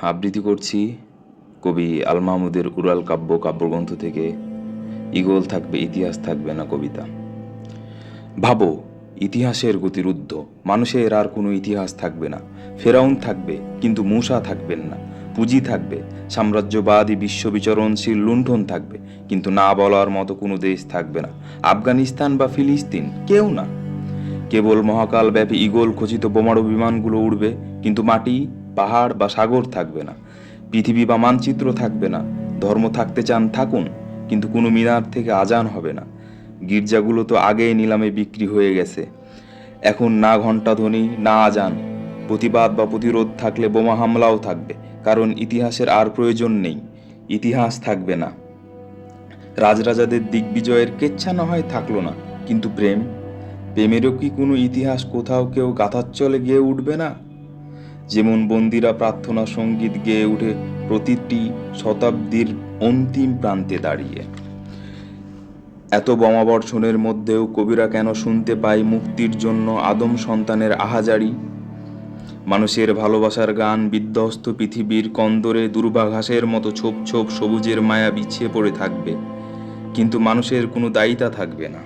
আবৃত্তি করছি কবি আল মাহমুদের উরাল কাব্যগ্রন্থ থেকে ঈগল থাকবে ইতিহাস থাকবে না কবিতা। ভাবো, ইতিহাসের গতিরুদ্ধ মানুষের আর কোনো ইতিহাস থাকবে না। ফেরাউন থাকবে কিন্তু মূসা থাকবেন না। পুঁজি থাকবে, সাম্রাজ্যবাদী বিশ্ববিচরণশীল লুণ্ঠন থাকবে, কিন্তু না বলার মতো কোনো দেশ থাকবে না। আফগানিস্তান বা ফিলিস্তিন, কেউ না। কেবল মহাকালব্যাপী ঈগল খচিত বোমারু বিমানগুলো উড়বে, কিন্তু মাটি, পাহাড় বা সাগর থাকবে না। পৃথিবী বা মানচিত্র থাকবে না। ধর্ম থাকতে চান থাকুন, কিন্তু কোনো মিনার থেকে আজান হবে না। গির্জাগুলো তো আগেই নিলামে বিক্রি হয়ে গেছে। এখন না ঘণ্টাধ্বনি, না আজান। প্রতিবাদ বা প্রতিরোধ থাকলে বোমা হামলাও থাকবে, কারণ ইতিহাসের আর প্রয়োজন নেই। ইতিহাস থাকবে না। রাজরাজাদের দিগ্বিজয়ের কেচ্ছা না হয় থাকলো না, কিন্তু প্রেমেরও কি কোনো ইতিহাস কোথাও কেউ গাথার চলে গেয়ে উঠবে না? যেমন বন্দিরা প্রার্থনা সঙ্গীত গেয়ে উঠে প্রতিটি শতাব্দীর অন্তিম প্রান্তে দাঁড়িয়ে। এত বোমাবর্ষণের মধ্যেও কবিরা কেন শুনতে পায় মুক্তির জন্য আদম সন্তানের আহাজারি? মানুষের ভালোবাসার গান বিধ্বস্ত পৃথিবীর কন্দরে দুর্বাঘাসের মতো ছোপ ছোপ সবুজের মায়া বিছিয়ে পড়ে থাকবে, কিন্তু মানুষের কোনো দায়িতা থাকবে না।